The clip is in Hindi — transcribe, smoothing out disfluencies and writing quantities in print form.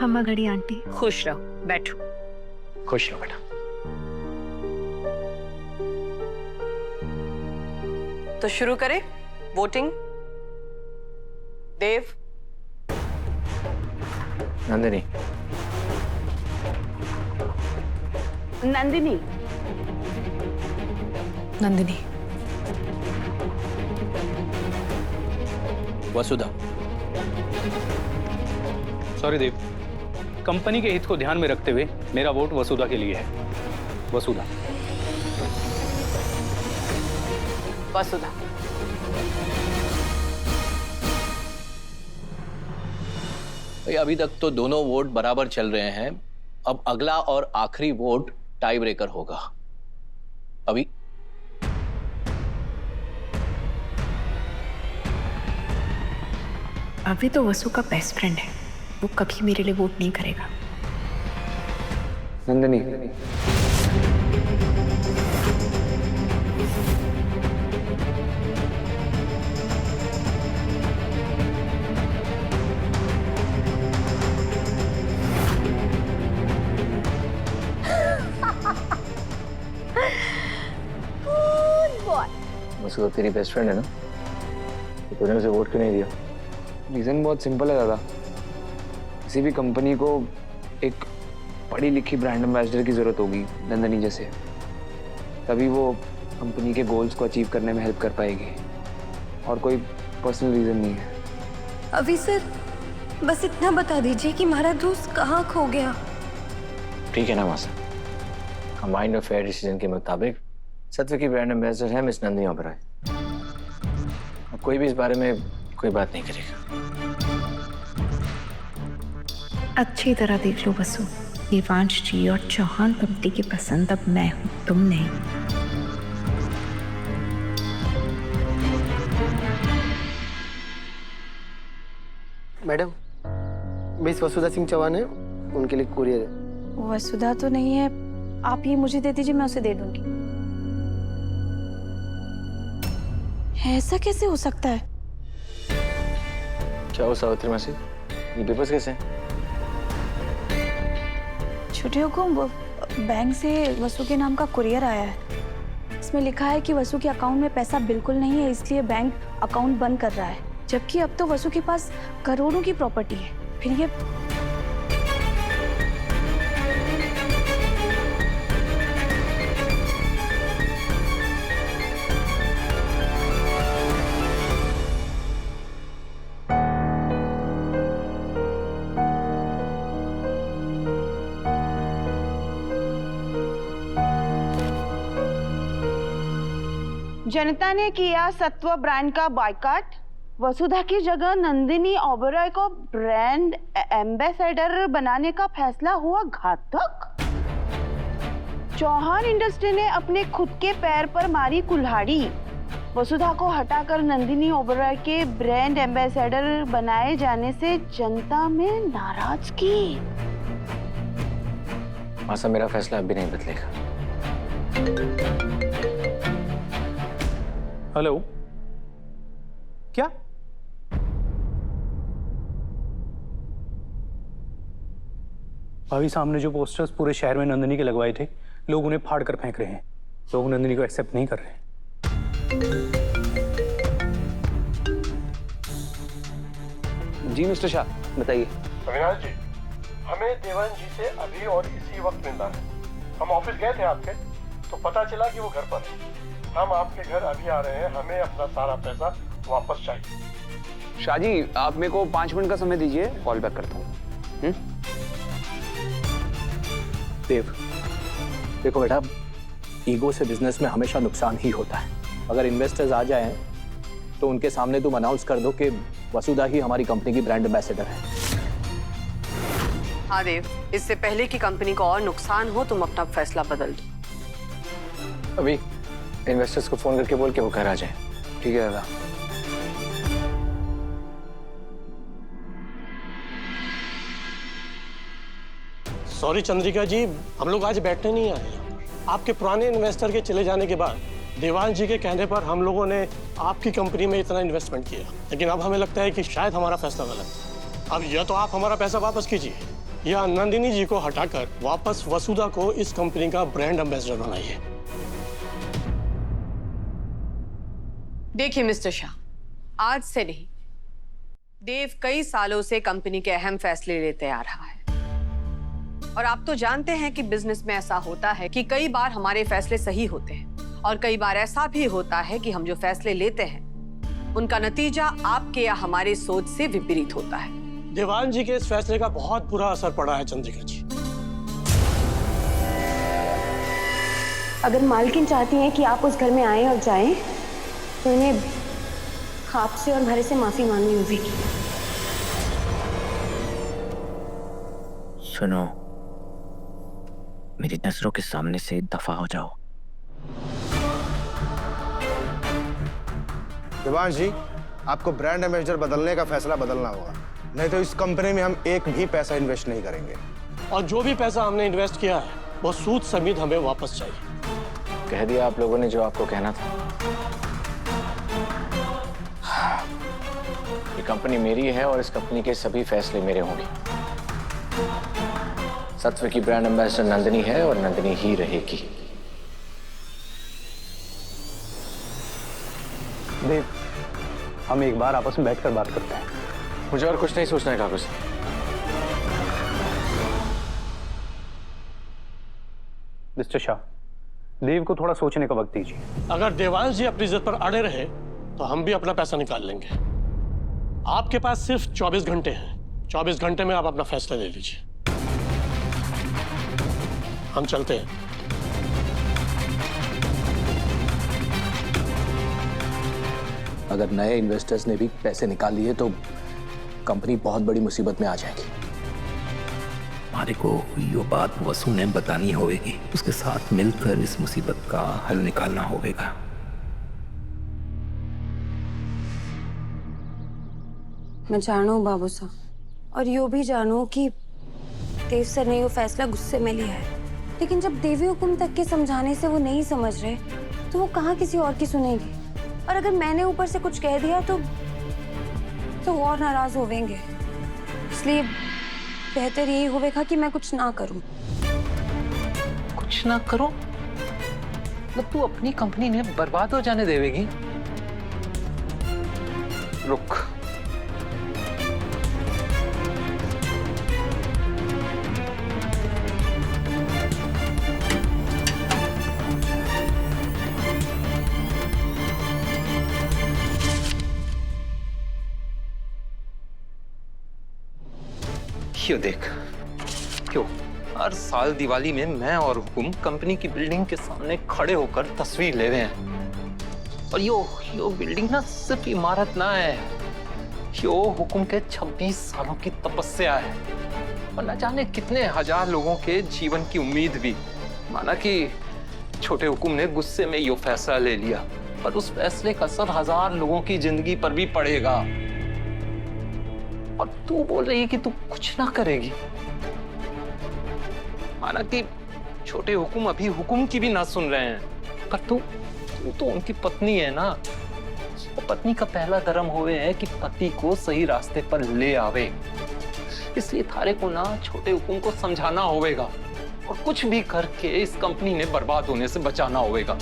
खम्मा घड़ी आंटी। खुश रहो, बैठो। खुश रहो बेटा। तो शुरू करें वोटिंग। देव। नंदिनी। नंदिनी। नंदिनी। वसुधा। सॉरी देव, कंपनी के हित को ध्यान में रखते हुए मेरा वोट वसुधा के लिए है। वसुधा। वसुधा। भाई अभी तक तो दोनों वोट बराबर चल रहे हैं। अब अगला और आखिरी वोट टाई ब्रेकर होगा। अभी तो वसु का बेस्ट फ्रेंड है, वो कभी मेरे लिए वोट नहीं करेगा। नंदिनी। वसुधा तेरी बेस्ट फ्रेंड है ना, तो तूने उसे वोट क्यों नहीं दिया? रीजन बहुत सिंपल है दादा। किसी भी कंपनी को एक पढ़ी लिखी ब्रांड एम्बेसडर की जरूरत होगी नंदिनी जैसे, तभी वो कंपनी के गोल्स को अचीव करने में हेल्प कर पाएगी, और कोई पर्सनल रीजन नहीं है। अभी सर बस इतना बता दीजिए कि हमारा दोस्त कहाँ खो गया। ठीक है ना मासा, कंबाइंड और फेयर डिसीजन के मुताबिक सत्व की ब्रांड एम्बेसडर है मिस नंदिनी ओबेरॉय। अब कोई भी इस बारे में कोई बात नहीं करेगा। अच्छी तरह देख लो वसु, देवांश जी और चौहान कंपनी की पसंद अब मैं हूँ, तुम नहीं। मैडम, मिस वसुधा सिंह चौहान है, उनके लिए कुरियर है। वसुधा तो नहीं है, आप ये मुझे दे दीजिए, मैं उसे दे दूंगी। ऐसा कैसे हो सकता है? क्या हो सावित्री मासी, ये पेपर्स कैसे हैं? छोटे हुकुम, बैंक से वसु के नाम का कुरियर आया है। इसमें लिखा है कि वसु के अकाउंट में पैसा बिल्कुल नहीं है, इसलिए बैंक अकाउंट बंद कर रहा है, जबकि अब तो वसु के पास करोड़ों की प्रॉपर्टी है। फिर ये जनता ने किया सत्व ब्रांड का बायकॉट। वसुधा की जगह नंदिनी ओबेरॉय को ब्रांड एम्बेसडर बनाने का फैसला हुआ घातक। चौहान इंडस्ट्री ने अपने खुद के पैर पर मारी कुल्हाड़ी। वसुधा को हटाकर नंदिनी ओबेरॉय के ब्रांड एम्बेसडर बनाए जाने से जनता में नाराजगी। मासा, मेरा फैसला अभी नहीं बदलेगा। हेलो, क्या? अभी सामने जो पोस्टर्स पूरे शहर में नंदिनी के लगवाए थे, लोग उन्हें फाड़ कर फेंक रहे हैं। लोग नंदिनी को एक्सेप्ट नहीं कर रहे हैं। जी मिस्टर शाह, बताइए। अविनाश जी, हमें देवांश जी से अभी और इसी वक्त मिलना है। हम ऑफिस गए थे आपके, तो पता चला कि वो घर पर है। हम आपके घर अभी आ रहे हैं, हमें अपना सारा पैसा वापस चाहिए। शाह जी, आप मेरे को 5 मिनट का समय दीजिए, कॉल बैक करता हूँ। देव, देखो बेटा, ईगो से बिजनेस में हमेशा नुकसान ही होता है। अगर इन्वेस्टर्स आ जाएं तो उनके सामने तुम अनाउंस कर दो कि वसुधा ही हमारी कंपनी की ब्रांड एम्बेसडर है। हाँ देव, इससे पहले कि कंपनी को और नुकसान हो, तुम अपना फैसला बदल दो। अभी इन्वेस्टर्स को फोन करके बोल के वो घर आ जाए। ठीक है दादा। सॉरी चंद्रिका जी, हम लोग आज बैठने नहीं आए। आपके पुराने इन्वेस्टर के चले जाने के बाद देवांश जी के कहने पर हम लोगों ने आपकी कंपनी में इतना इन्वेस्टमेंट किया, लेकिन अब हमें लगता है कि शायद हमारा फैसला गलत है। अब या तो आप हमारा पैसा वापस कीजिए या नंदिनी जी को हटाकर वापस वसुधा को इस कंपनी का ब्रांड एम्बेसडर बनाइए। देखिए मिस्टर शाह, आज से नहीं, देव कई सालों से कंपनी के अहम फैसले लेते आ रहा है और आप तो जानते हैं कि बिजनेस में ऐसा होता है कि कई बार हमारे फैसले सही होते हैं और कई बार ऐसा भी होता है कि हम जो फैसले लेते हैं उनका नतीजा आपके या हमारे सोच से विपरीत होता है। देवान जी के इस फैसले का बहुत बुरा असर पड़ा है चंद्रिका जी। अगर मालकिन चाहती हैं कि आप उस घर में आए और जाएं, तो इन्हें आपसे और भरे से माफी मांगनी होगी। सुनो, मेरी नजरों के सामने से दफा हो जाओ। देवांश जी, आपको ब्रांड एम्बेसडर बदलने का फैसला बदलना होगा, नहीं तो इस कंपनी में हम एक भी पैसा इन्वेस्ट नहीं करेंगे। और जो भी पैसा हमने इन्वेस्ट किया है वो सूद समेत हमें वापस चाहिए। कह दिया आप लोगों ने जो आपको कहना था। ये कंपनी मेरी है और इस कंपनी के सभी फैसले मेरे होंगे। सत्व की ब्रांड एम्बेसडर नंदिनी है और नंदिनी ही रहेगी। देव, हम एक बार आपस में बैठकर बात करते हैं। मुझे और कुछ नहीं सोचना है कागज। मिस्टर शाह, देव को थोड़ा सोचने का वक्त दीजिए। अगर देवांश जी अपनी जिद पर अड़े रहे तो हम भी अपना पैसा निकाल लेंगे। आपके पास सिर्फ 24 घंटे हैं। 24 घंटे में आप अपना फैसला ले लीजिए। हम चलते हैं। अगर नए इन्वेस्टर्स ने भी पैसे निकाल लिए तो कंपनी बहुत बड़ी मुसीबत में आ जाएगी। हमारे को ये बात वसु ने बतानी होगी, उसके साथ मिलकर इस मुसीबत का हल निकालना होगा। मैं जानू बाबू साहब, और यो भी जानू कि देव सर ने ये फैसला गुस्से में लिया है, लेकिन जब देवी हुकुम तक के समझाने से वो नहीं समझ रहे तो वो कहाँ किसी और की सुनेंगे। और अगर मैंने ऊपर से कुछ कह दिया तो वो और नाराज होवेंगे। इसलिए बेहतर यही होगा कि मैं कुछ ना करूं। कुछ ना करो मतलब तू अपनी कंपनी ने बर्बाद हो जाने देवेगी? रुक, क्यों देख, क्यों हर साल दिवाली में मैं और हुकुम कंपनी की बिल्डिंग के सामने खड़े होकर तस्वीर ले रहे हैं। और यो बिल्डिंग ना सिर्फ इमारत ना है, यो हुकुम के 26 सालों की तपस्या है और न जाने कितने हजार लोगों के जीवन की उम्मीद भी। माना कि छोटे हुकुम ने गुस्से में यो फैसला ले लिया, पर उस फैसले का असर हजार लोगों की जिंदगी पर भी पड़ेगा। और तू बोल रही है कि तू कुछ ना करेगी। माना कि छोटे हुकुम अभी हुकुम की भी ना सुन रहे हैं, पर तू तो उनकी पत्नी है ना। तो पत्नी का पहला धर्म होवे है कि पति को सही रास्ते पर ले आवे। इसलिए थारे को ना छोटे हुकुम को समझाना होवेगा और कुछ भी करके इस कंपनी ने बर्बाद होने से बचाना होवेगा।